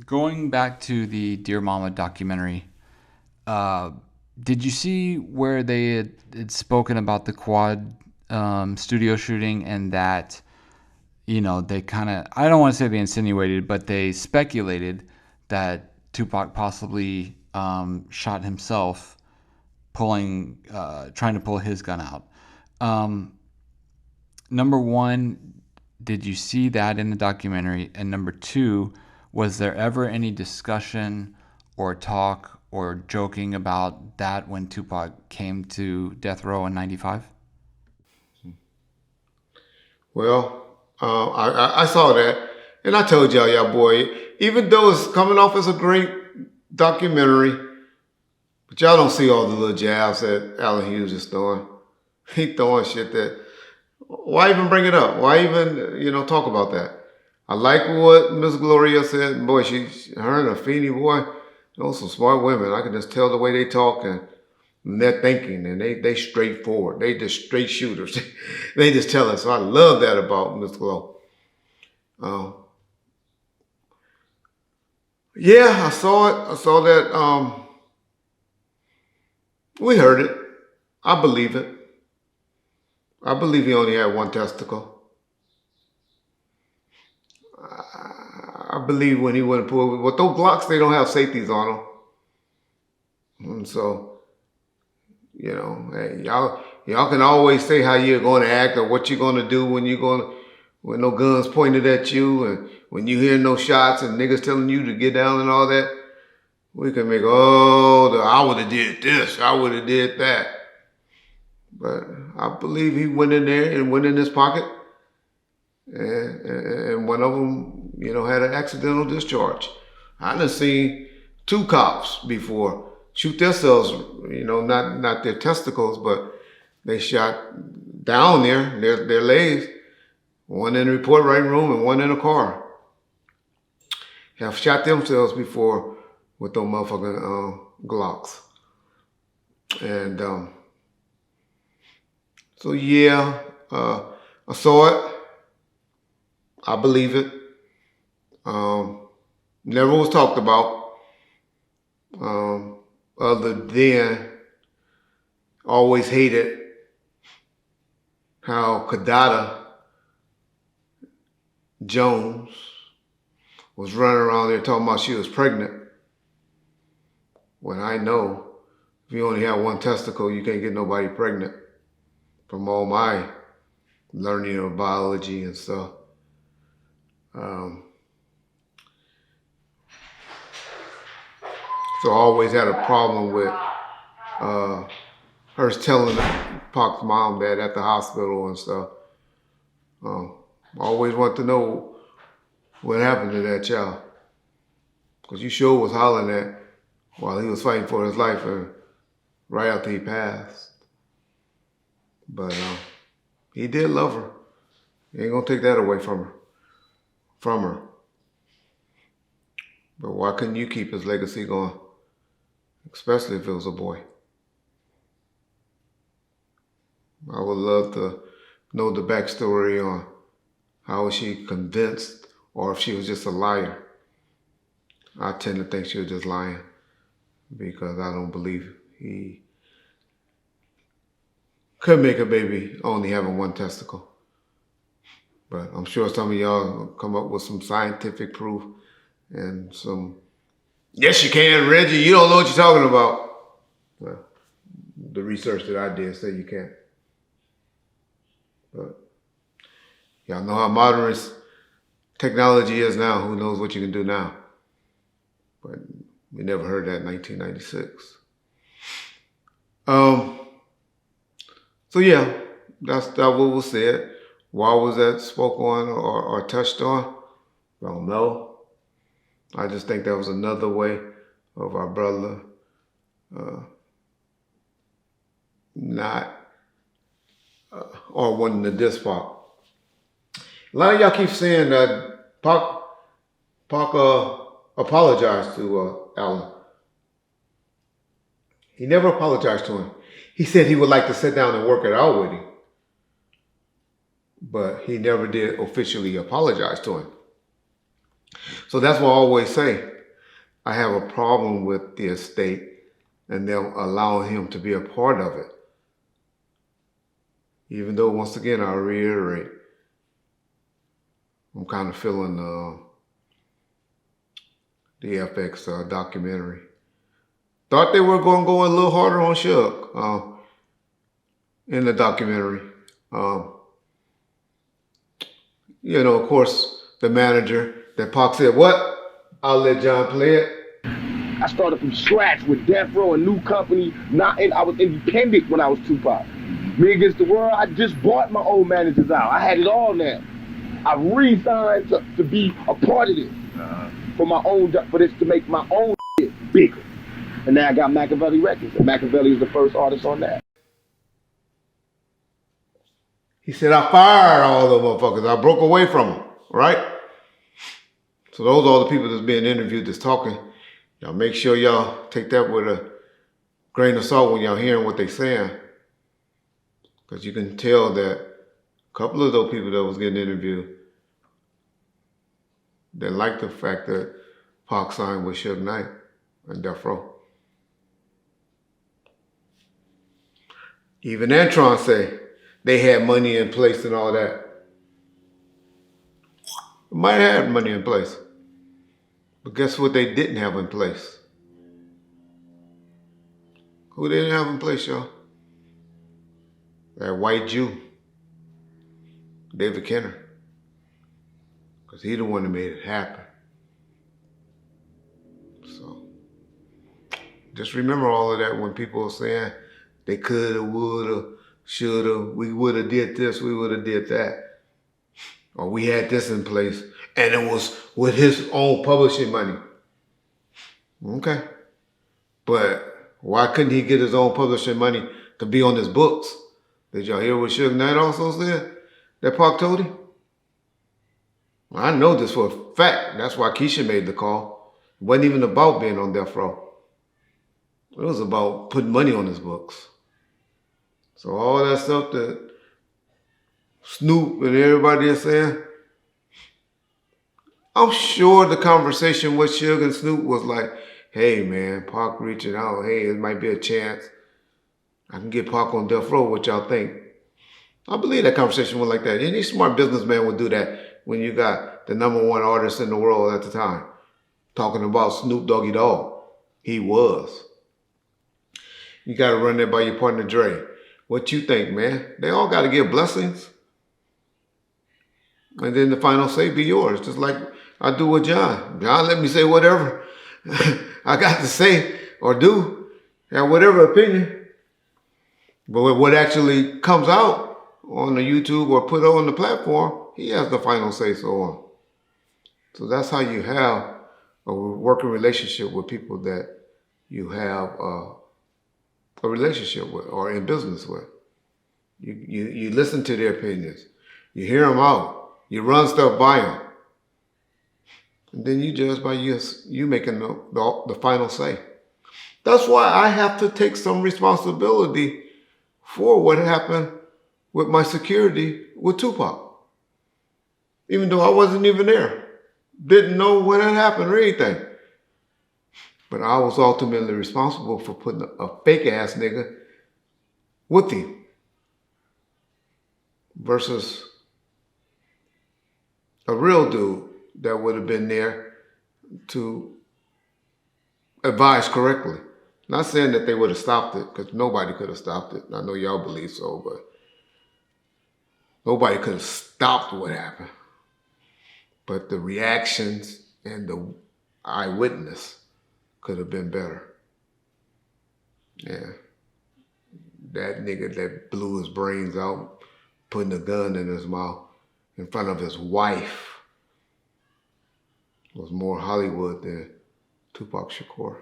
Going back to the Dear Mama documentary, uh, did you see where they had spoken about the quad studio shooting and that, they kind of, I don't want to say they insinuated, but they speculated that Tupac possibly shot himself trying to pull his gun out. Um, Number one, did you see that in the documentary? And number two, was there ever any discussion or talk or joking about that when Tupac came to death row in '95? Well, I saw that, and I told y'all, boy, even though it's coming off as a great documentary, but y'all don't see all the little jabs that Allen Hughes is throwing. He throwing shit that, why even bring it up? Why even, talk about that? I like what Miss Gloria said. Boy, her and Afeni, boy, those some smart women. I can just tell the way they talk and their thinking, and they straightforward. They just straight shooters. They just tell us. So I love that about Miss Glow. Um, yeah, I saw it. I saw that. We heard it. I believe it. I believe he only had one testicle. I believe when he went and pulled, with those Glocks, they don't have safeties on them. And so, hey, y'all can always say how you're going to act or what you're going to do when no guns pointed at you and when you hear no shots and niggas telling you to get down and all that. We can make, I would have did this, I would have did that. But I believe he went in there and went in his pocket, and one of them, had an accidental discharge. I done seen two cops before shoot themselves, not their testicles, but they shot down their legs, one in the report writing room and one in a car. Have shot themselves before with those motherfucking Glocks. And so yeah, I saw it. I believe it. Never was talked about. Other than always hated how Kidada Jones was running around there talking about she was pregnant. When I know if you only have one testicle, you can't get nobody pregnant. From all my learning of biology and stuff. So I always had a problem with her telling Pac's mom that at the hospital and stuff. I always want to know what happened to that child. Because you sure was hollering at while he was fighting for his life and right after he passed. But he did love her. He ain't gonna take that away from her. But why couldn't you keep his legacy going? Especially if it was a boy. I would love to know the backstory on how was she convinced or if she was just a liar. I tend to think she was just lying because I don't believe he could make a baby only having one testicle. But I'm sure some of y'all come up with some scientific proof and some, yes you can, Reggie, you don't know what you're talking about. Well, the research that I did said you can't. But y'all know how modern technology is now. Who knows what you can do now? But we never heard that in 1996. So yeah, that what was said. Why was that spoke on or touched on? I don't know. I just think that was another way of our brother not or wanting to diss Pac. A lot of y'all keep saying that Pac apologized to Allen. He never apologized to him. He said he would like to sit down and work it out with him. But he never did officially apologize to him. So that's what I always say. I have a problem with the estate and them allowing him to be a part of it. Even though, once again, I reiterate, I'm kind of feeling the FX documentary. Thought they were going to go a little harder on Suge in the documentary. Of course, the manager that Pac said, "What? I'll let John play it." I started from scratch with Death Row, a new company. I was independent when I was Tupac. Me Against the World, I just bought my old managers out. I had it all now. I re-signed to be a part of this for my own, for this to make my own shit bigger. And now I got Machiavelli Records, and Machiavelli is the first artist on that. He said, "I fired all the motherfuckers. I broke away from them," right? So those are all the people that's being interviewed that's talking. Y'all make sure y'all take that with a grain of salt when y'all hearing what they saying. Because you can tell that a couple of those people that was getting interviewed, they like the fact that Pac signed with Suge Knight and Death Row. Even Antron say they had money in place and all that. Might have had money in place. But guess what they didn't have in place? Who they didn't have in place, y'all? That white Jew, David Kenner. Because he the one that made it happen. So, just remember all of that when people are saying they coulda, woulda, shoulda, we woulda did this, we woulda did that. Or we had this in place, and it was with his own publishing money. Okay. But why couldn't he get his own publishing money to be on his books? Did y'all hear what Suge Knight also said? That Pac told him? I know this for a fact. That's why Keisha made the call. It wasn't even about being on Death Row. It was about putting money on his books. So all that stuff that Snoop and everybody is saying, I'm sure the conversation with Suge and Snoop was like, "Hey man, Pac reaching out. Hey, it might be a chance I can get Pac on Death Row. What y'all think?" I believe that conversation went like that. Any smart businessman would do that when you got the #1 artist in the world at the time talking about Snoop Doggy Dogg. He was. You got to run that by your partner Dre. What you think, man? They all got to give blessings. And then the final say be yours, just like I do with John. John let me say whatever I got to say or do, have whatever opinion. But what actually comes out on the YouTube or put on the platform, he has the final say so on. So that's how you have a working relationship with people that you have a relationship with or in business with. You listen to their opinions. You hear them out. You run stuff by them. And then you judge by you making the final say. That's why I have to take some responsibility for what happened with my security with Tupac. Even though I wasn't even there. Didn't know what had happened or anything. But I was ultimately responsible for putting a fake ass nigga with him. Versus a real dude that would have been there to advise correctly. Not saying that they would have stopped it, because nobody could have stopped it. I know y'all believe so, but nobody could have stopped what happened. But the reactions and the eyewitness could have been better. Yeah. That nigga that blew his brains out, putting a gun in his mouth in front of his wife was more Hollywood than Tupac Shakur.